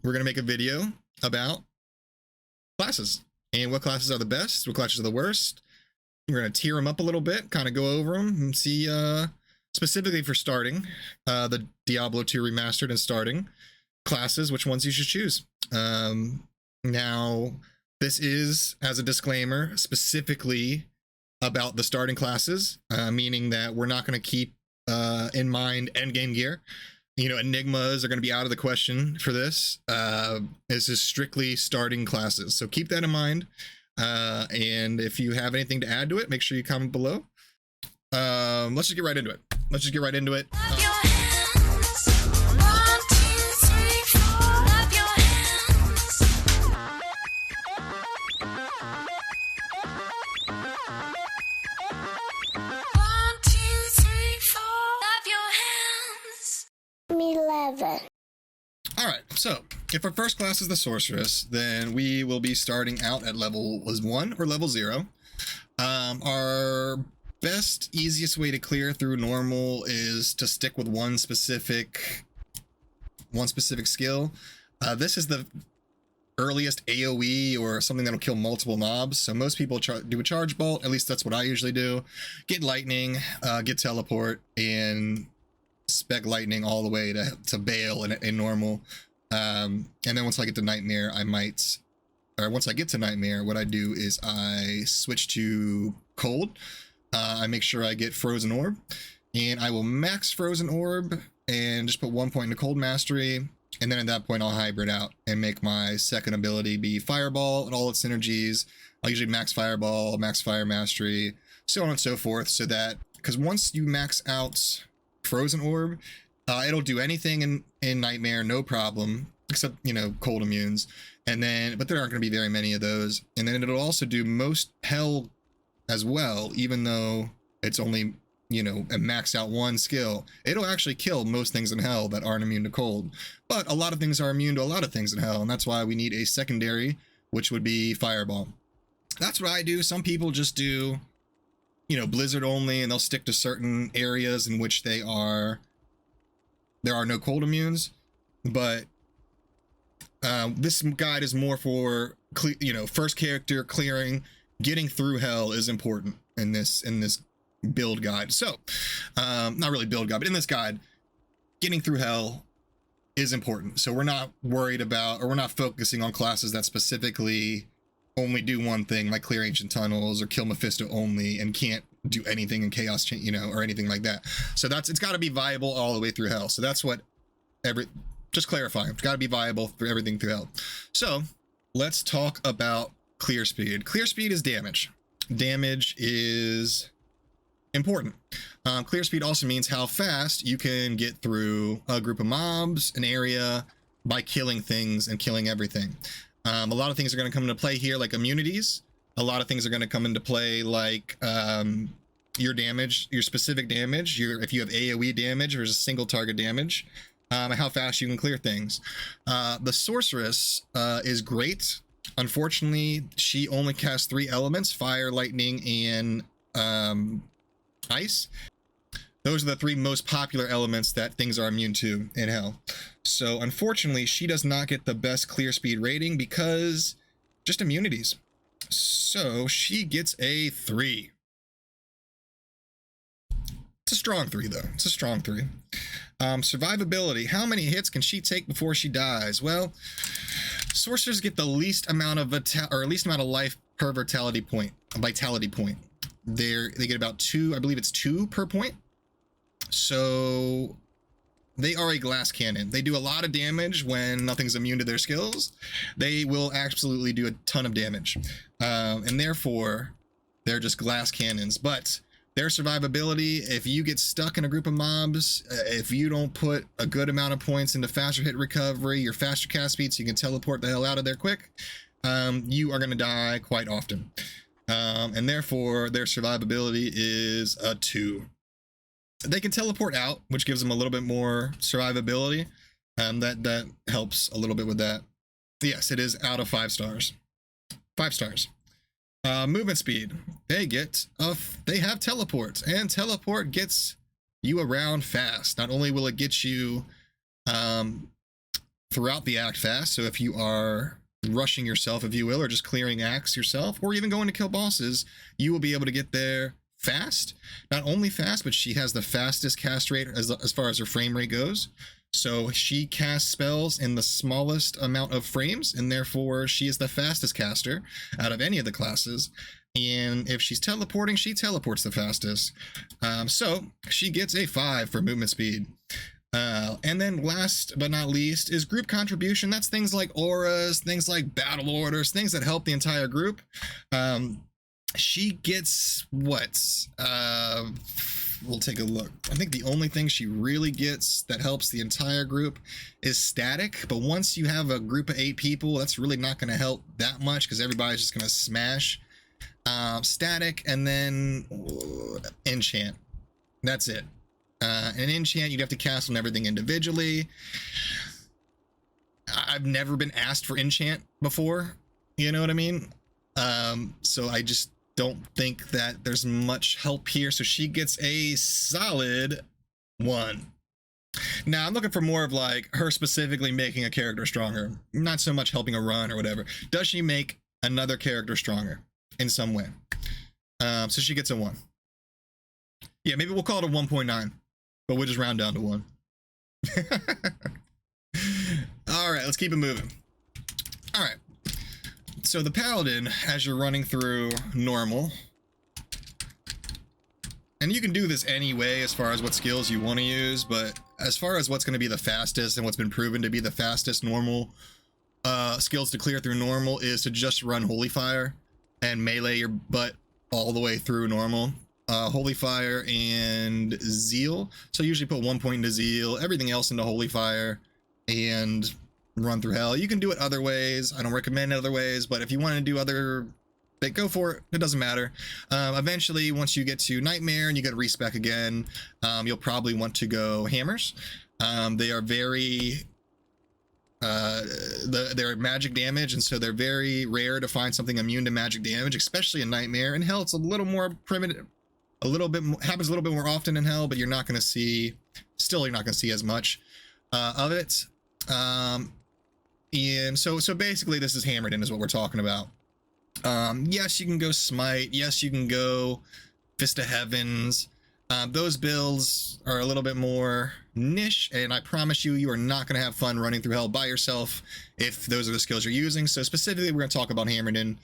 we're going to make a video about classes and what classes are the best, what classes are the worst. We're going to tier them up a little bit, kind of go over them and see, specifically for starting, the Diablo 2 Remastered and starting classes, which ones you should choose. Now, this is, as a disclaimer, specifically about the starting classes, meaning that we're not going to keep in mind endgame gear. You know, enigmas are going to be out of the question for this. This is strictly starting classes, so keep that in mind. And if you have anything to add to it, make sure you comment below. Let's just get right into it. Alright, so if our first class is the Sorceress, then we will be starting out at level 1 or level 0. Our best, easiest way to clear through normal is to stick with one specific skill. This is the earliest AoE or something that'll kill multiple mobs, so most people do a charge bolt. At least that's what I usually do. Get lightning, get teleport, and spec lightning all the way to Bale in normal. And then once I get to Nightmare, once I get to Nightmare, what I do is I switch to Cold. I make sure I get Frozen Orb, and I will max Frozen Orb and just put 1 point into Cold Mastery, and then at that point I'll hybrid out and make my second ability be Fireball and all its synergies. I'll usually max Fireball, max Fire Mastery, so on and so forth, so that, because once you max out Frozen Orb, it'll do anything in Nightmare, no problem, except, you know, cold immunes, and then, but there aren't going to be very many of those, and then it'll also do most Hell as well, even though it's only, you know, a max out one skill. It'll actually kill most things in Hell that aren't immune to cold, but a lot of things are immune to a lot of things in Hell, and that's why we need a secondary, which would be Fireball. That's what I do. Some people just do, you know, Blizzard only, and they'll stick to certain areas in which there are no cold immunes. But this guide is more for, you know, first character clearing. Getting through Hell is important in this build guide. So not really build guide, but in this guide, getting through Hell is important. So we're not worried about, or we're not focusing on classes that specifically only do one thing, like clear ancient tunnels or kill Mephisto only and can't do anything in chaos, you know, or anything like that. So it's got to be viable all the way through Hell. So that's what just clarifying, it's got to be viable for everything through Hell. So let's talk about clear speed. Clear speed is damage. Damage is important. Clear speed also means how fast you can get through a group of mobs, an area, by killing things and killing everything. A lot of things are going to come into play here, like immunities. A lot of things are going to come into play, like your damage, your specific damage. If you have AoE damage or a single target damage, how fast you can clear things. The Sorceress is great. Unfortunately, she only casts 3 elements: fire, lightning, and ice. Those are the 3 most popular elements that things are immune to in Hell. So unfortunately, she does not get the best clear speed rating because just immunities. So she gets a 3. It's a strong 3 though. It's a strong 3. Survivability. How many hits can she take before she dies? Well, sorcerers get the least amount of least amount of life per vitality point. They get about 2. I believe it's 2 per point. So they are a glass cannon. They do a lot of damage when nothing's immune to their skills. They will absolutely do a ton of damage, and therefore they're just glass cannons. But their survivability, if you get stuck in a group of mobs, if you don't put a good amount of points into faster hit recovery, your faster cast speed, so you can teleport the hell out of there quick, you are going to die quite often. And therefore their survivability is a 2. They can teleport out, which gives them a little bit more survivability. That helps a little bit with that. Yes, it is out of 5 stars. 5 stars. Movement speed. They have teleports, and teleport gets you around fast. Not only will it get you throughout the act fast. So if you are rushing yourself, if you will, or just clearing acts yourself, or even going to kill bosses, you will be able to get there fast. Not only fast, but she has the fastest cast rate as far as her frame rate goes. So she casts spells in the smallest amount of frames, and therefore she is the fastest caster out of any of the classes. And if she's teleporting, she teleports the fastest. So she gets a 5 for movement speed. And then last but not least is group contribution. That's things like auras, things like battle orders, things that help the entire group. She gets what? We'll take a look. I think the only thing she really gets that helps the entire group is static. But once you have a group of 8 people, that's really not going to help that much because everybody's just going to smash. Static, and then enchant. That's it. An enchant you'd have to cast on everything individually. I've never been asked for enchant before, you know what I mean? So I just don't think that there's much help here. So she gets a solid 1. Now I'm looking for more of like her specifically making a character stronger, not so much helping a run or whatever. Does she make another character stronger in some way? So she gets a 1. Yeah, maybe we'll call it a 1.9, but we'll just round down to 1. All right, let's keep it moving. All right. So the Paladin, as you're running through normal, and you can do this anyway as far as what skills you want to use, but as far as what's going to be the fastest and what's been proven to be the fastest normal skills to clear through normal is to just run Holy Fire and melee your butt all the way through normal. Holy Fire and Zeal. So usually put 1 point into Zeal, everything else into Holy Fire, and run through hell. You can do it other ways. I don't recommend other ways, but if you want to do other, go for it. It doesn't matter. Eventually, once you get to Nightmare and you get respec again, you'll probably want to go Hammers. They are very they're magic damage, and so they're very rare to find something immune to magic damage, especially in Nightmare. In Hell, it's a little more primitive. A little bit happens a little bit more often in Hell, but you're not going to see as much of it. And so basically this is hammered in is what we're talking about. Yes, you can go Smite. Yes, you can go Fist of Heavens. Those builds are a little bit more niche, and I promise you, you are not going to have fun running through Hell by yourself if those are the skills you're using. So specifically, we're going to talk about hammered in,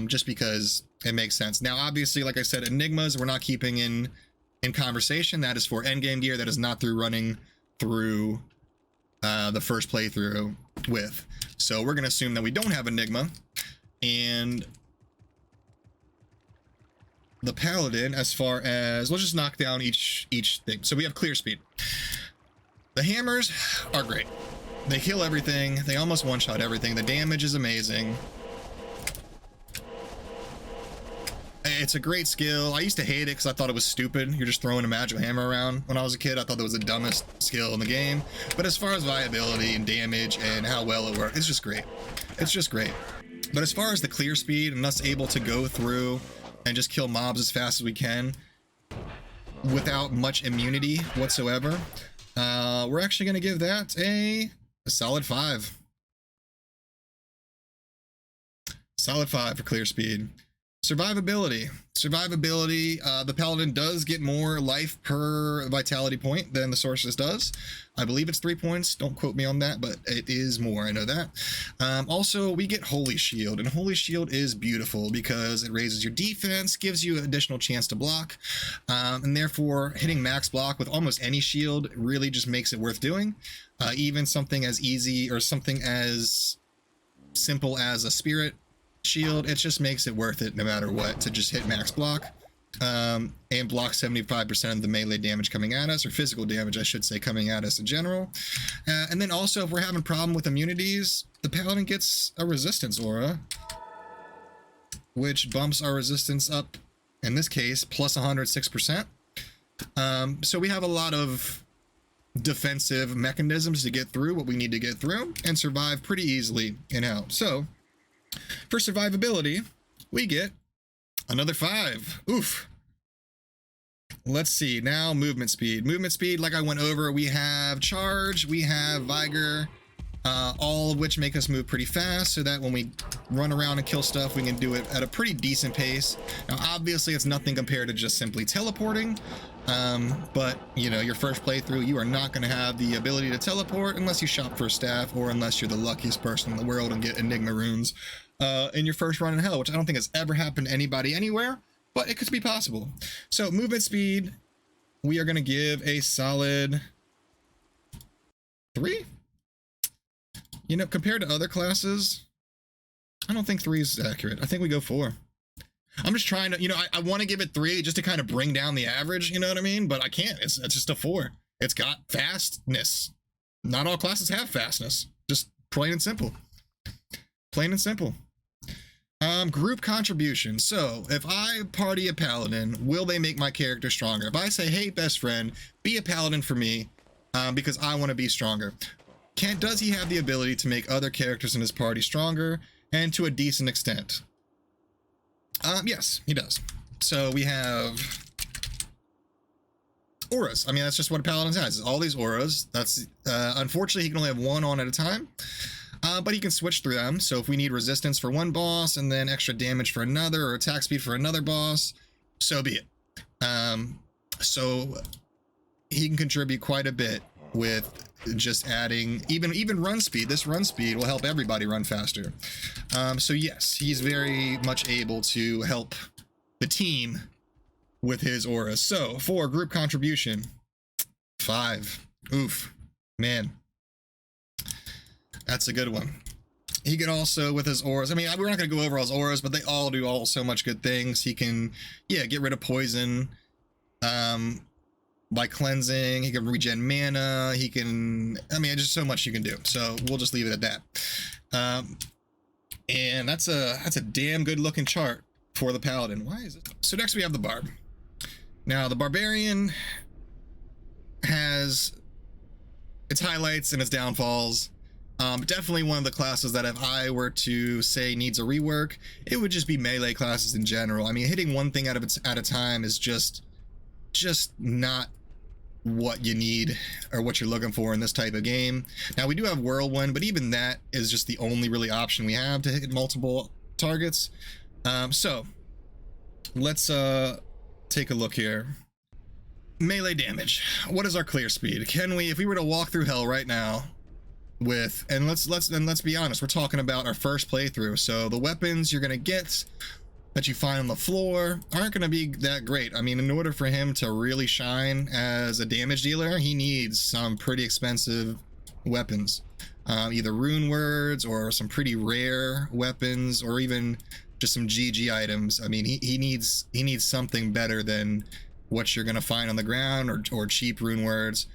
just because it makes sense. Now, obviously, like I said, Enigmas, we're not keeping in conversation. That is for endgame gear. That is not through running through the first playthrough with. So we're going to assume that we don't have Enigma. And the Paladin, as far as, let's just knock down each thing. So we have clear speed. The hammers are great. They kill everything. They almost one-shot everything. The damage is amazing. It's a great skill. I used to hate it because I thought it was stupid. You're just throwing a magical hammer around. When I was a kid, I thought that was the dumbest skill in the game. But as far as viability and damage and how well it works, it's just great. It's just great. But as far as the clear speed and us able to go through and just kill mobs as fast as we can without much immunity whatsoever, we're actually going to give that a solid 5. Solid 5 for clear speed. Survivability. The Paladin does get more life per vitality point than the Sorceress does. I believe it's 3 points. Don't quote me on that, but it is more. I know that. Also, we get Holy Shield, and Holy Shield is beautiful because it raises your defense, gives you an additional chance to block, and therefore hitting max block with almost any shield really just makes it worth doing. Even something as easy or something as simple as a Spirit Shield, it just makes it worth it no matter what to just hit max block and block 75% of the melee damage coming at us, or physical damage I should say, coming at us in general. And then also, if we're having a problem with immunities, the Paladin gets a resistance aura, which bumps our resistance up, in this case, plus 106%. So we have a lot of defensive mechanisms to get through what we need to get through and survive pretty easily in Hell. So for survivability, we get another 5. Oof. Let's see. Now movement speed. Movement speed, like I went over, we have charge, we have vigor, all of which make us move pretty fast so that when we run around and kill stuff, we can do it at a pretty decent pace. Now, obviously, it's nothing compared to just simply teleporting, but, you know, your first playthrough, you are not going to have the ability to teleport unless you shop for a staff or unless you're the luckiest person in the world and get Enigma runes in your first run in hell, which I don't think has ever happened to anybody anywhere, but it could be possible. So, movement speed, we are going to give a solid 3. You know, compared to other classes, I don't think 3 is accurate. I think we go 4. I'm just trying to, you know, I want to give it 3 just to kind of bring down the average, you know what I mean? But I can't. It's just a 4. It's got fastness. Not all classes have fastness. Just plain and simple. Plain and simple. Group contribution. So if I party a Paladin, will they make my character stronger? If I say, hey, best friend, be a Paladin for me because I want to be stronger. Does he have the ability to make other characters in his party stronger and to a decent extent? Yes, he does. So we have auras. I mean, that's just what Paladin has, is all these auras. That's unfortunately, he can only have one on at a time, but he can switch through them. So if we need resistance for one boss and then extra damage for another or attack speed for another boss, so be it. So he can contribute quite a bit with just adding even run speed. This run speed will help everybody run faster. So yes, he's very much able to help the team with his aura. So for group contribution, 5. Oof, man, that's a good one. He can also, with his auras, I mean, we're not going to go over all his auras, but they all do so much good things. He can, yeah, get rid of poison by cleansing. He can regen mana. He can, I mean, just so much you can do. So we'll just leave it at that. And that's a damn good looking chart for the Paladin. Why is it? So next we have the Barb. Now the Barbarian has its highlights and its downfalls. Definitely one of the classes that if I were to say needs a rework, it would just be melee classes in general. I mean, hitting one thing at a time is just not what you need or what you're looking for in this type of game. Now we do have Whirlwind, but even that is just the only really option we have to hit multiple targets. So let's take a look here. Melee damage. What is our clear speed? Can we, if we were to walk through hell right now with, and let's be honest, we're talking about our first playthrough, so the weapons you're gonna get that you find on the floor aren't going to be that great. I mean, in order for him to really shine as a damage dealer, he needs some pretty expensive weapons, either rune words or some pretty rare weapons, or even just some GG items. I mean, he needs something better than what you're going to find on the ground or cheap rune words.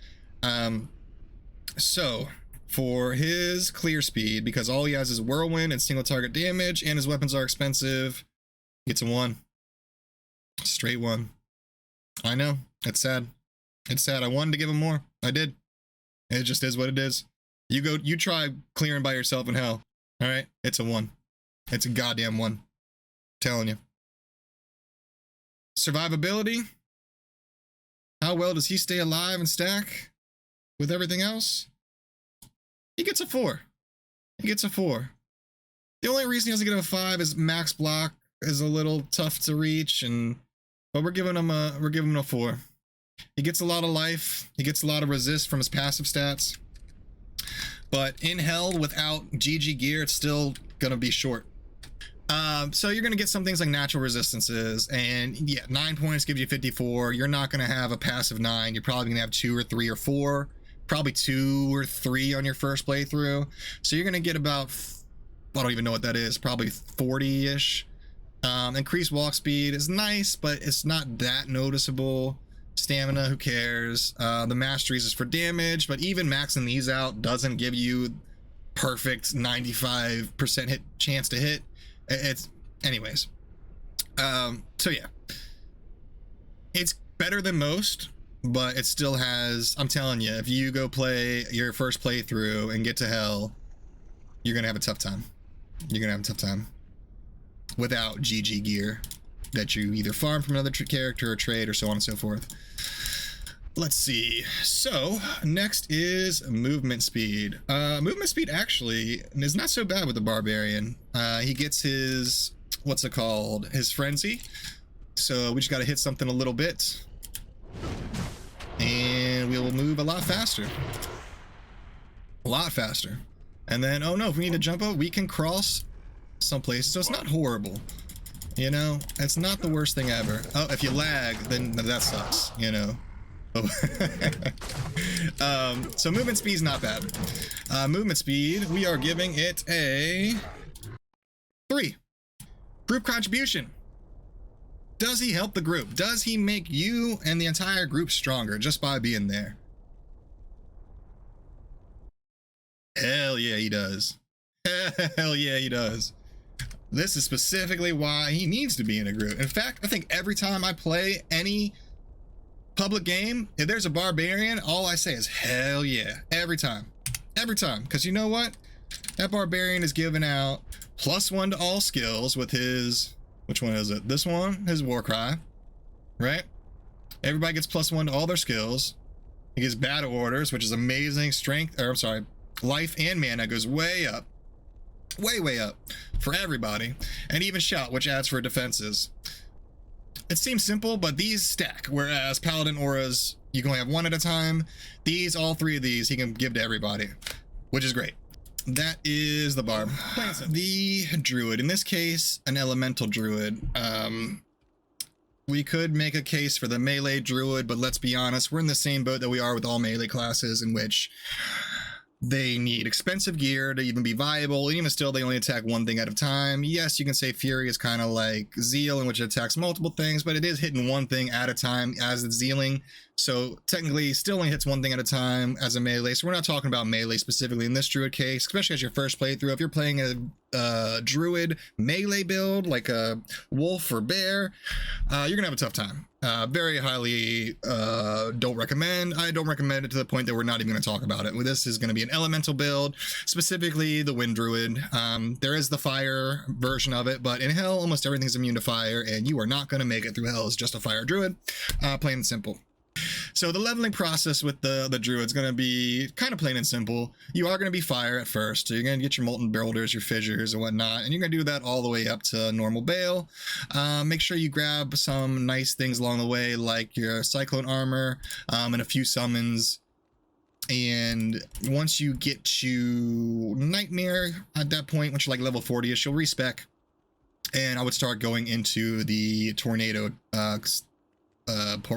So for his clear speed, because all he has is whirlwind and single target damage, and his weapons are expensive, gets a 1. Straight 1. I know. It's sad. It's sad. I wanted to give him more. I did. It just is what it is. You try clearing by yourself in hell. All right? It's a 1. It's a goddamn 1. I'm telling you. Survivability. How well does he stay alive and stack with everything else? He gets a 4. He gets a 4. The only reason he doesn't get a 5 is max block is a little tough to reach, but we're giving him a 4. He gets a lot of life. He gets a lot of resist from his passive stats. But in hell without GG gear, it's still gonna be short. So you're gonna get some things like natural resistances, and yeah, 9 points gives you 54. You're not gonna have a passive 9. You're probably gonna have 2 or 3 or 4, probably 2 or 3 on your first playthrough. So you're gonna get about, I don't even know what that is, probably 40-ish. Increased walk speed is nice, but it's not that noticeable. Stamina, who cares? The masteries is for damage, but even maxing these out doesn't give you perfect 95% hit chance to hit. It's anyways. So yeah, it's better than most, but it still has, I'm telling you, if you go play your first playthrough and get to hell, you're gonna have a tough time. You're gonna have a tough time without GG gear that you either farm from another character or trade or so on and so forth. Let's see. So next is movement speed. Movement speed actually is not so bad with the Barbarian. He gets his, what's it called? His frenzy. So we just got to hit something a little bit and we will move a lot faster. A lot faster. And then, oh no, if we need to jump up, we can cross some places. So it's not horrible. You know, it's not the worst thing ever. Oh, if you lag, then that sucks, you know. So movement speed is not bad. Movement speed, we are giving it a 3. Group contribution. Does he help the group? Does he make you and the entire group stronger just by being there? Hell yeah, he does. Hell yeah, he does. This is specifically why he needs to be in a group. In fact, I think every time I play any public game, if there's a Barbarian, all I say is hell yeah. Every time. Every time. Because you know what? That Barbarian is giving out +1 to all skills with his, which one is it? This one, his war cry, right? Everybody gets +1 to all their skills. He gets battle orders, which is amazing. Strength, or I'm sorry, life and mana goes way up. Way up for everybody. And even shout, which adds for defenses. It seems simple, but these stack, whereas Paladin auras, you can only have one at a time. These, all 3 of these, he can give to everybody, which is great. That is the Barb. The Druid, in this case, an elemental Druid. We could make a case for the melee Druid, but let's be honest, we're in the same boat that we are with all melee classes, in which they need expensive gear to even be viable. Even still, they only attack one thing at a time. Yes, you can say Fury is kind of like Zeal, in which it attacks multiple things, but it is hitting one thing at a time as it's Zealing. So technically, still only hits one thing at a time as a melee. So we're not talking about melee specifically in this Druid case, especially as your first playthrough. If you're playing a Druid melee build, like a Wolf or Bear, you're gonna have a tough time. Very highly don't recommend. I don't recommend it to the point that we're not even going to talk about it. This is going to be an elemental build, specifically the Wind Druid. There is the fire version of it, but in Hell, almost everything's immune to fire, and you are not going to make it through Hell as just a fire Druid. Plain and simple. So the leveling process with the Druid's going to be kind of plain and simple. You are going to be fire at first. So you're going to get your molten builders, your fissures and whatnot, and you're going to do that all the way up to normal Bale. Make sure you grab some nice things along the way, like your cyclone armor and a few summons. And once you get to Nightmare, at that point, once you're like level 40ish, you'll respec. And I would start going into the tornado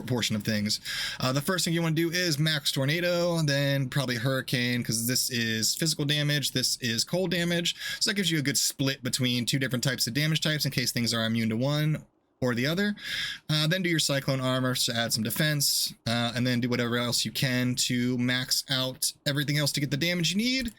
portion of things. The first thing you want to do is max tornado, then probably hurricane, because this is physical damage, this is cold damage, so that gives you a good split between 2 different types of damage types in case things are immune to one or the other. Then do your cyclone armor to add some defense, and then do whatever else you can to max out everything else to get the damage you need.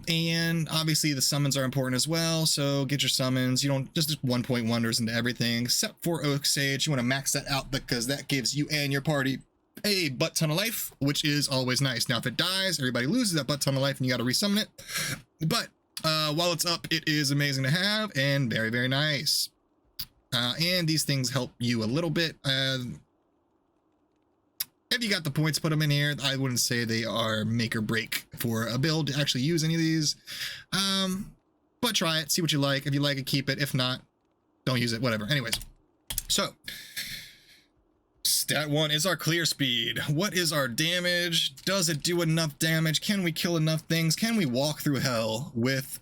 And obviously the summons are important as well, so get your summons. You don't just 1-point wonders into everything, except for Oak Sage. You want to max that out because that gives you and your party a butt ton of life, which is always nice. Now if it dies, everybody loses that butt ton of life and you got to resummon it, but while it's up, it is amazing to have and very, very nice. And these things help you a little bit. If you got the points, put them in here. I wouldn't say they are make or break for a build to actually use any of these. But try it, see what you like. If you like it, keep it. If not, don't use it, whatever. Anyways, so stat 1 is our clear speed. What is our damage? Does it do enough damage? Can we kill enough things? Can we walk through Hell with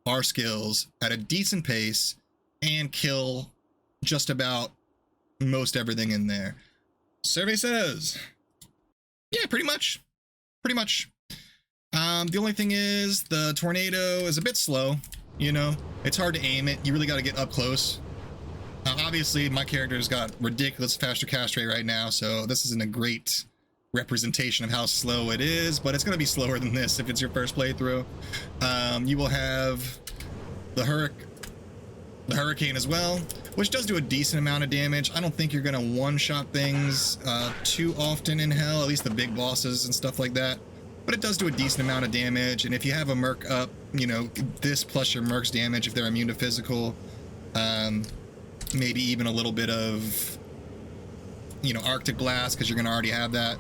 our skills at a decent pace and kill just about most everything in there? Survey says, yeah, pretty much. The only thing is the tornado is a bit slow. You know, it's hard to aim it. You really got to get up close. Obviously, my character's got ridiculous faster cast rate right now, so this isn't a great representation of how slow it is, but it's going to be slower than this if it's your first playthrough. You will have the hurricane as well, which does do a decent amount of damage. I don't think you're gonna one-shot things too often in Hell, at least the big bosses and stuff like that, but it does do a decent amount of damage. And if you have a merc up, you know, this plus your merc's damage if they're immune to physical, maybe even a little bit of you know, Arctic Blast, because you're going to already have that.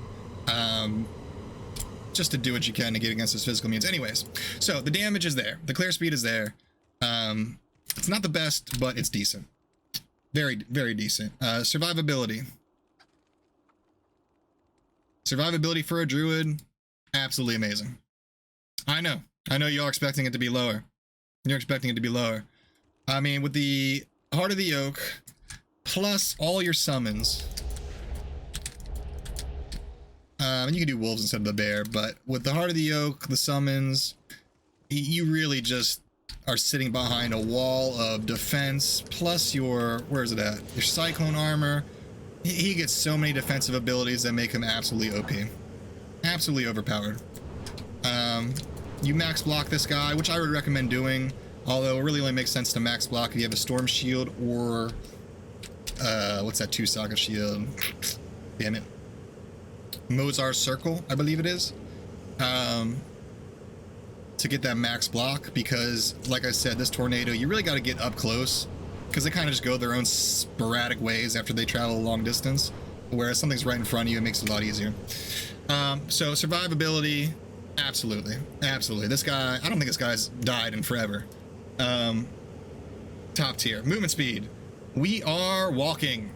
Just to do what you can to get against his physical means. Anyways, so the damage is there. The clear speed is there. It's not the best, but it's decent. Very, very decent. Survivability. Survivability for a druid, absolutely amazing. I know y'all are expecting it to be lower. You're expecting it to be lower. I mean, with the Heart of the Oak, plus all your summons, and you can do wolves instead of the bear, but with the Heart of the Oak, the summons, you really just are sitting behind a wall of defense, plus your, where is it at? Your Cyclone armor. He gets so many defensive abilities that make him absolutely OP. Absolutely overpowered. You max block this guy, which I would recommend doing, although it really only makes sense to max block if you have a Storm Shield or, what's that 2-socket shield? Damn it. Mozar's Circle, I believe it is. To get that max block, because like I said, this tornado, you really got to get up close, because they kind of just go their own sporadic ways after they travel a long distance, whereas something's right in front of you, it makes it a lot easier. So survivability, absolutely. This guy, I don't think this guy's died in forever. Top tier. Movement speed, we are walking,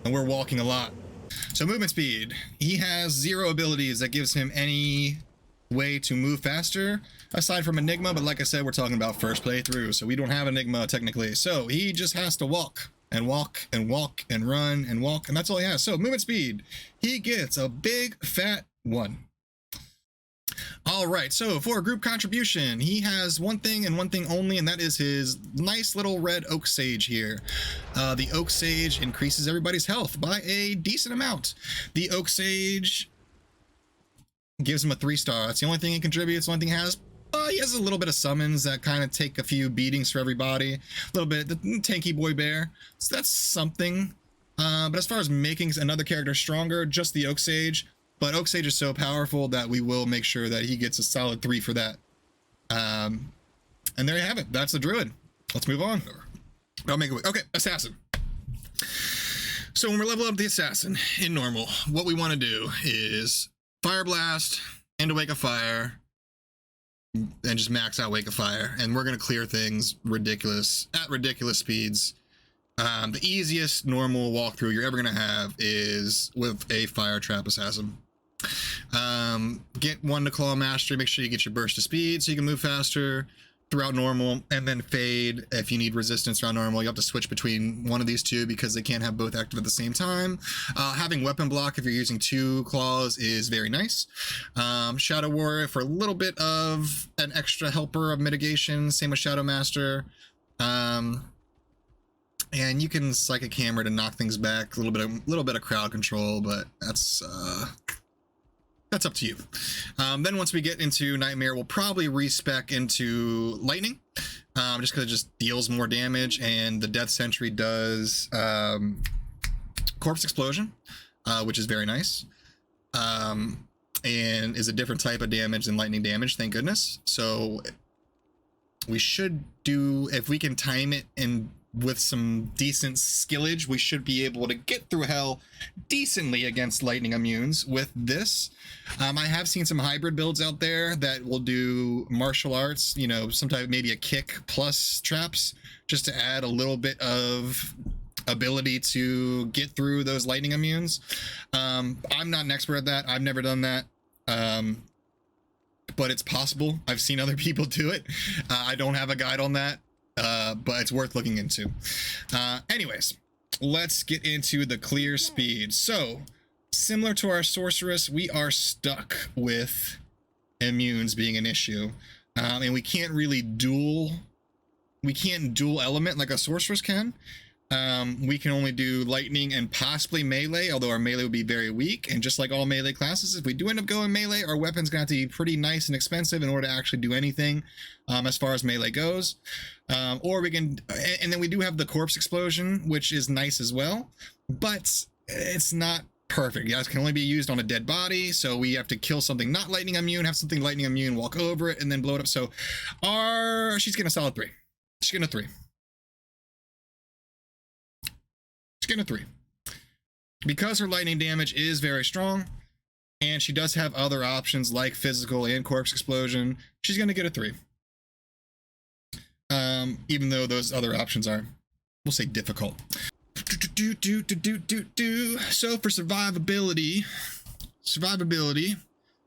and we're walking a lot. So movement speed, he has 0 abilities that gives him any way to move faster aside from Enigma, but like I said, we're talking about first playthrough, so we don't have Enigma technically. So he just has to walk and walk and walk and run and walk, and that's all he has. So movement speed, he gets a big fat 1. All right, so for group contribution, he has one thing and one thing only, and that is his nice little red oak sage here. The oak sage increases everybody's health by a decent amount. The oak sage gives him a 3-star. That's the only thing he contributes, the only thing he has. He has a little bit of summons that kind of take a few beatings for everybody. A little bit, the tanky boy bear. So that's something. But as far as making another character stronger, just the oak sage. But Oak Sage is so powerful that we will make sure that he gets a solid 3 for that. And there you have it. That's the Druid. Let's move on. I'll make it. Okay, Assassin. So when we're leveling up the Assassin in normal, what we want to do is Fire Blast and Wake of Fire, and just max out Wake of Fire. And we're going to clear things at ridiculous speeds. The easiest normal walkthrough you're ever going to have is with a Fire Trap Assassin. Get 1 to Claw Mastery, make sure you get your burst of speed so you can move faster throughout normal, and then fade if you need resistance throughout normal. You have to switch between one of these two because they can't have both active at the same time. Having weapon block if you're using 2 claws is very nice. Shadow Warrior for a little bit of an extra helper of mitigation, same with Shadow Master. And you can Psychic Hammer to knock things back, a little bit of crowd control, but that's up to you. Then once we get into Nightmare, we'll probably respec into Lightning, just because it just deals more damage, and the Death Sentry does Corpse Explosion, which is very nice, and is a different type of damage than lightning damage, thank goodness. So we should do, if we can time it and with some decent skillage, we should be able to get through hell decently against lightning immunes with this. I have seen some hybrid builds out there that will do martial arts, you know, sometimes maybe a kick plus traps, just to add a little bit of ability to get through those lightning immunes. I'm not an expert at that. I've never done that. But it's possible. I've seen other people do it. I don't have a guide on that. But it's worth looking into. Anyways, let's get into the clear speed. So, similar to our Sorceress, we are stuck with immunes being an issue. And we can't really dual element like a Sorceress can. We can only do lightning and possibly melee, although our melee would be very weak. And just like all melee classes, if we do end up going melee, our weapon's gonna have to be pretty nice and expensive in order to actually do anything as far as melee goes. Or we can, and then we do have the Corpse Explosion, which is nice as well, but it's not perfect. You guys can only be used on a dead body, so we have to kill something not lightning immune, have something lightning immune, walk over it, and then blow it up. So she's getting a solid 3. She's getting a 3. getting a 3. Because her lightning damage is very strong, and she does have other options like physical and corpse explosion, she's going to get a 3. Even though those other options are, we'll say, difficult. So for survivability,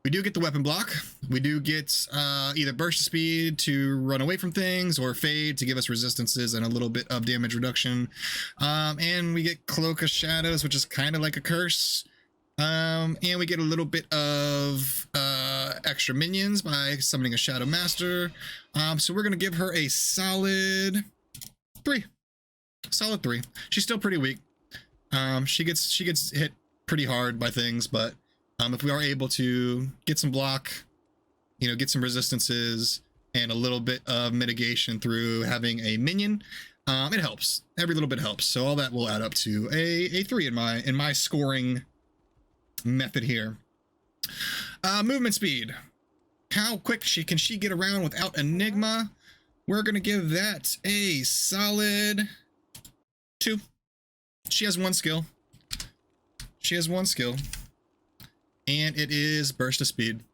we do get the weapon block. We do get either burst of speed to run away from things, or fade to give us resistances and a little bit of damage reduction. And we get Cloak of Shadows, which is kind of like a curse. And we get a little bit of extra minions by summoning a Shadow Master. So we're gonna give her a solid 3. Solid 3. She's still pretty weak. She gets hit pretty hard by things, but if we are able to get some block, you know, get some resistances and a little bit of mitigation through having a minion, it helps. Every little bit helps. So all that will add up to a 3 in my scoring method here. Movement speed. How quick can she get around without Enigma? We're gonna give that a solid 2. She has 1 skill. And it is burst of speed.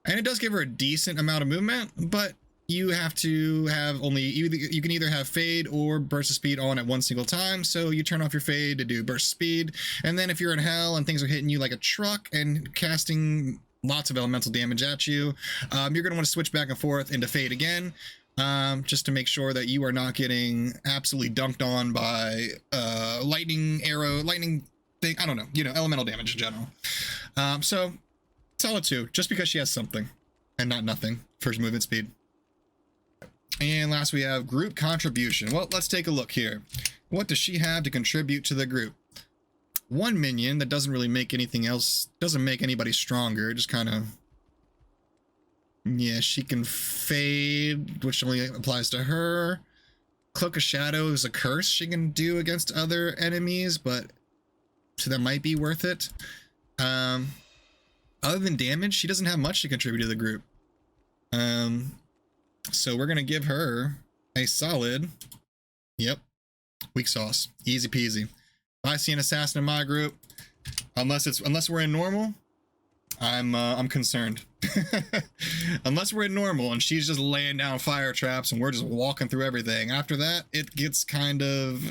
And it does give her a decent amount of movement, but you have to have only, you can either have fade or burst of speed on at one single time. So you turn off your fade to do burst speed. And then if you're in hell and things are hitting you like a truck and casting lots of elemental damage at you, you're going to want to switch back and forth into fade again. Just to make sure that you are not getting absolutely dunked on by lightning arrow, lightning thing, I don't know, you know, elemental damage in general. So solid 2, just because she has something and not nothing for movement speed. And last we have group contribution. Well, let's take a look here. What does she have to contribute to the group? 1 minion that doesn't really make anything else, doesn't make anybody stronger, just kind of, yeah, she can fade, which only applies to her. Cloak of Shadow is a curse she can do against other enemies, but so that might be worth it. Other than damage, she doesn't have much to contribute to the group. So we're gonna give her a solid, yep, weak sauce, easy peasy. If I see an assassin in my group, unless we're in normal, I'm concerned. Unless we're in normal and she's just laying down fire traps and we're just walking through everything. After that, it gets kind of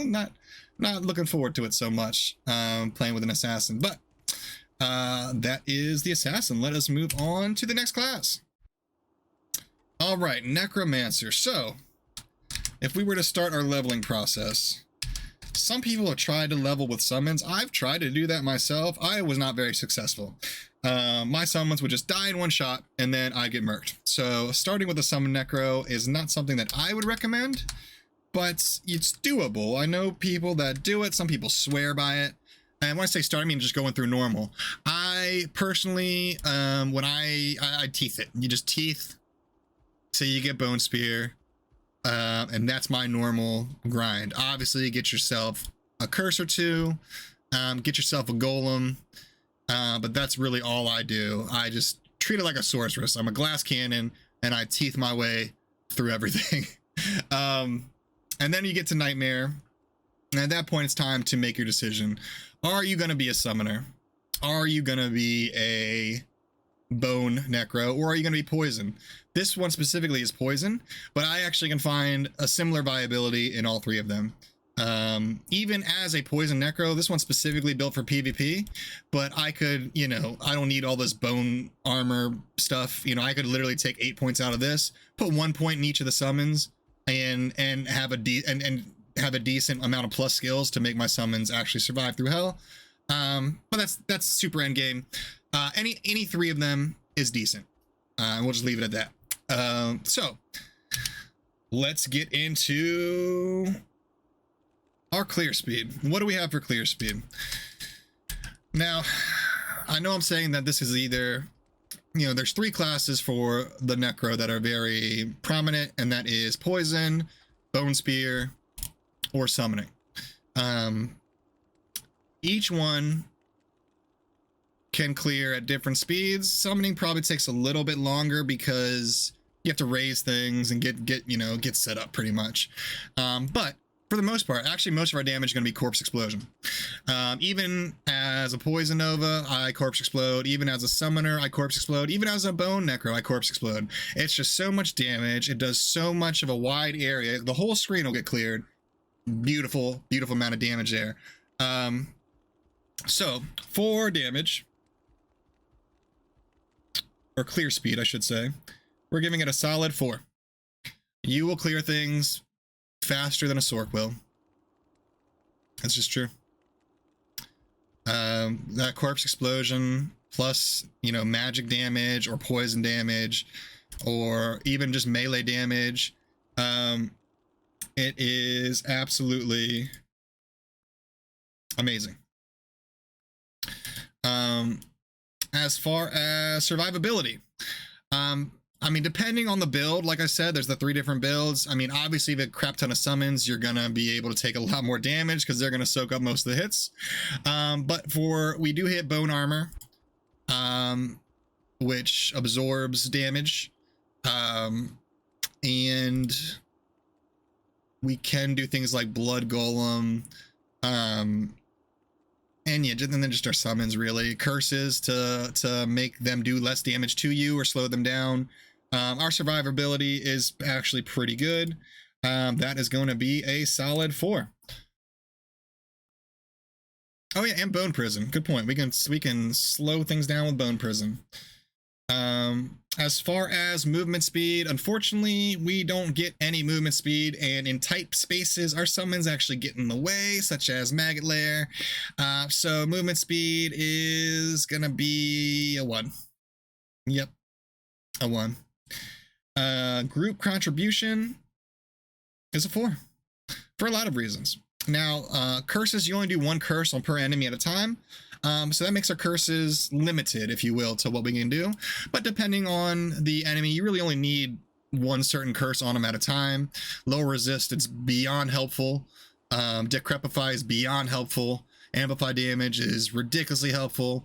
not looking forward to it so much, playing with an assassin. But that is the assassin. Let us move on to the next class. All right, Necromancer. So if we were to start our leveling process, some people have tried to level with summons. I've tried to do that myself. I was not very successful. My summons would just die in one shot and then I'd get murked. So starting with a summon necro is not something that I would recommend, but it's doable. I know people that do it. Some people swear by it. And when I say start, I mean just going through normal. I personally, when I teeth it, you just teeth, so you get bone spear. And that's my normal grind. Obviously, get yourself a curse or 2, get yourself a golem, but that's really all I do. I just treat it like a sorceress. I'm a glass cannon, and I teeth my way through everything. And then you get to Nightmare, and at that point, it's time to make your decision. Are you going to be a summoner? Are you going to be a bone necro, or are you going to be poison? This one specifically is poison, but I actually can find a similar viability in all 3 of them. Even as a poison necro, this one's specifically built for PvP, but I could, you know, I don't need all this bone armor stuff. You know, I could literally take 8 points out of this, put 1 point in each of the summons, and have a decent amount of plus skills to make my summons actually survive through hell. But that's super end game. Any 3 of them is decent. And we'll just leave it at that. So let's get into our clear speed. What do we have for clear speed? Now, I know I'm saying that this is either, you know, there's 3 classes for the necro that are very prominent, and that is poison, bone spear, or summoning. Each one can clear at different speeds. Summoning probably takes a little bit longer because you have to raise things and get set up pretty much. But for the most part. Actually, most of our damage is going to be Corpse Explosion. Even as a Poison Nova, I Corpse Explode. Even as a Summoner, I Corpse Explode. Even as a Bone Necro, I Corpse Explode. It's just so much damage. It does so much of a wide area. The whole screen will get cleared. Beautiful, beautiful amount of damage there. So, for damage, or clear speed, I should say, we're giving it a solid 4. You will clear things faster than a Sorc will. That's just true. That Corpse Explosion plus, you know, magic damage or poison damage or even just melee damage, it is absolutely amazing. As far as survivability, I mean, depending on the build, like I said, there's the 3 different builds. I mean, obviously, if you have a crap ton of summons, you're gonna be able to take a lot more damage because they're gonna soak up most of the hits. But we do hit Bone Armor, which absorbs damage, and we can do things like Blood Golem, and yeah, and then just our summons, really. Curses to make them do less damage to you or slow them down. Our survivability is actually pretty good. That is going to be a solid 4. Oh yeah, and Bone Prison. Good point. We can slow things down with Bone Prison. As far as movement speed, unfortunately, we don't get any movement speed, and in tight spaces, our summons actually get in the way, such as Maggot Lair. So movement speed is gonna be a 1. Yep, a 1. Group contribution is a 4 for a lot of reasons. Now, curses, you only do 1 curse on per enemy at a time. So that makes our curses limited, if you will, to what we can do. But depending on the enemy, you really only need 1 certain curse on them at a time. Low resist, it's beyond helpful. Decrepify is beyond helpful. Amplify damage is ridiculously helpful.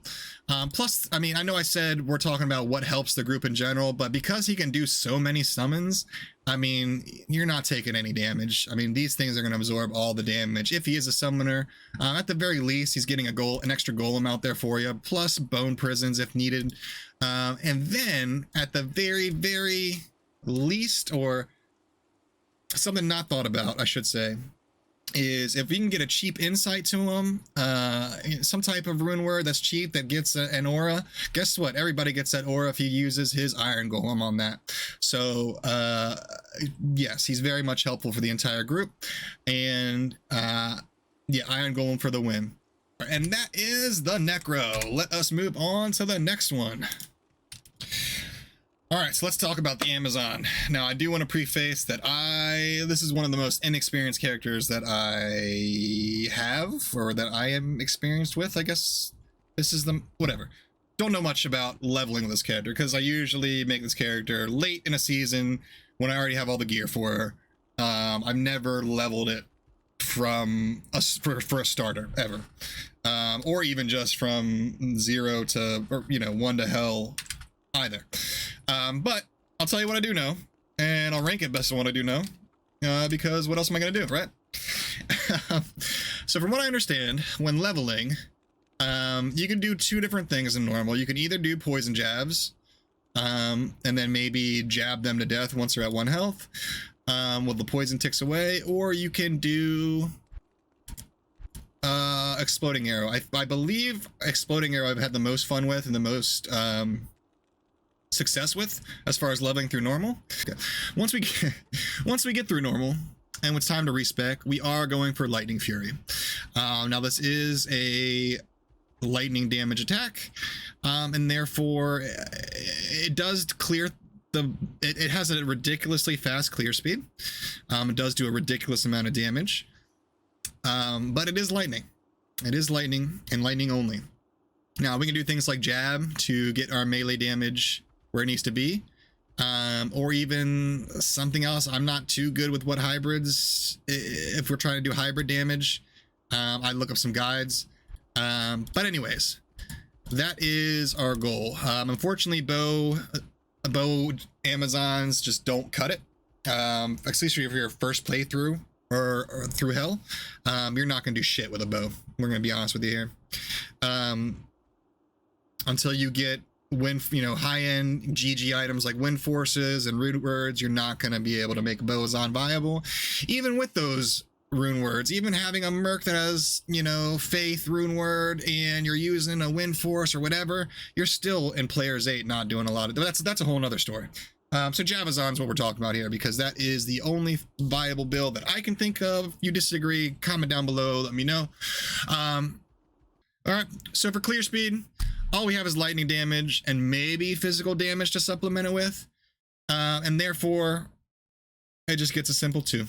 Plus, I mean, I know I said we're talking about what helps the group in general, but because he can do so many summons, I mean, you're not taking any damage. I mean, these things are going to absorb all the damage. If he is a summoner, at the very least, he's getting an extra golem out there for you, plus bone prisons if needed. And then at the very, very least, or something not thought about, I should say, is if we can get a cheap insight to him, some type of rune word that's cheap that gets an aura. Guess what? Everybody gets that aura if he uses his Iron Golem on that. So yes, he's very much helpful for the entire group. And yeah, Iron Golem for the win. And that is the Necro. Let us move on to the next one. All right, so let's talk about the Amazon. Now, I do want to preface that this is one of the most inexperienced characters that I have, or that I am experienced with, I guess. This is whatever. Don't know much about leveling this character, because I usually make this character late in a season when I already have all the gear for her. I've never leveled it for a starter, ever. Or even just from 0 to, or, 1 to hell, either. But I'll tell you what I do know, and I'll rank it best on what I do know, because what else am I going to do, right? So from what I understand, when leveling, you can do 2 different things in normal. You can either do poison jabs, and then maybe jab them to death once they're at 1 health, while the poison ticks away, or you can do exploding arrow. I believe exploding arrow I've had the most fun with and the most success with as far as leveling through normal. Okay. Once we get through normal and it's time to respec, we are going for Lightning Fury. Now this is a lightning damage attack, and therefore it does clear it has a ridiculously fast clear speed. It does do a ridiculous amount of damage, but it is lightning. It is lightning, and lightning only. Now we can do things like jab to get our melee damage where it needs to be, or even something else. I'm not too good with what hybrids, if we're trying to do hybrid damage. I look up some guides, but anyways, that is our goal. Unfortunately, bow Amazons just don't cut it, especially for your first playthrough. or through hell, you're not going to do shit with a bow. We're going to be honest with you here. Until you get high-end GG items like wind forces and root words, you're not going to be able to make bows on viable. Even with those rune words, even having a merc that has, faith rune word and you're using a wind force or whatever, you're still in players 8 not doing a lot of that's a whole nother story. So Javazon's what we're talking about here, because that is the only viable build that I can think of. If you disagree, comment down below, let me know. All right, so for clear speed, all we have is lightning damage and maybe physical damage to supplement it with. And therefore, it just gets a simple 2.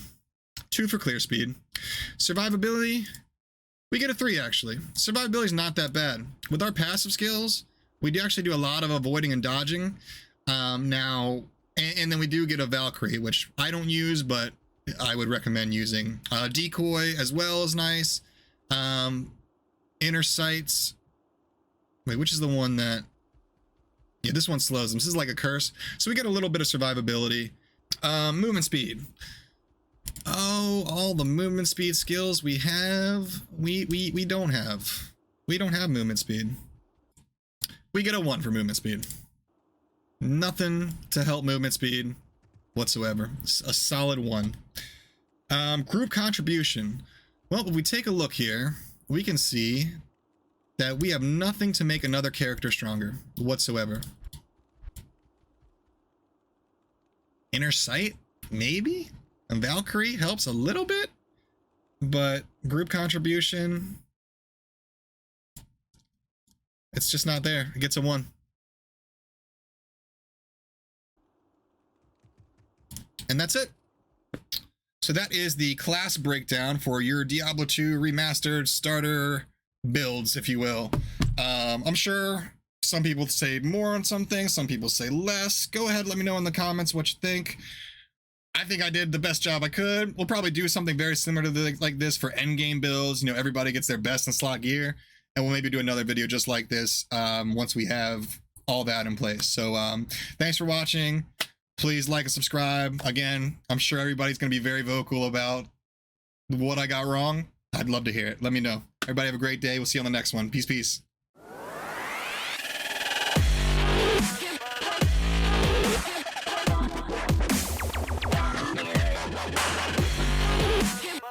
2 for clear speed. Survivability, we get a 3 actually. Survivability is not that bad. With our passive skills, we do actually do a lot of avoiding and dodging. Now, and then we do get a Valkyrie, which I don't use, but I would recommend using. Decoy as well is nice. Inner sights. Wait, which is the one that... Yeah, this one slows them. This is like a curse. So we get a little bit of survivability. Movement speed. Oh, all the movement speed skills we have, we don't have. We don't have movement speed. We get a 1 for movement speed. Nothing to help movement speed whatsoever. A solid 1. Group contribution. Well, if we take a look here, we can see that we have nothing to make another character stronger whatsoever. Inner sight, maybe? And Valkyrie helps a little bit, but group contribution, it's just not there. It gets a 1. And that's it. So that is the class breakdown for your Diablo 2 remastered starter builds, if you will. I'm sure some people say more on some things, some people say less. Go ahead, let me know in the comments what you think. I think I did the best job I could. We'll probably do something very similar to like this for endgame builds. Everybody gets their best in slot gear, and we'll maybe do another video just like this once we have all that in place. So thanks for watching. Please like and subscribe. Again, I'm sure everybody's going to be very vocal about what I got wrong. I'd love to hear it. Let me know. Everybody have a great day. We'll see you on the next one. Peace, peace.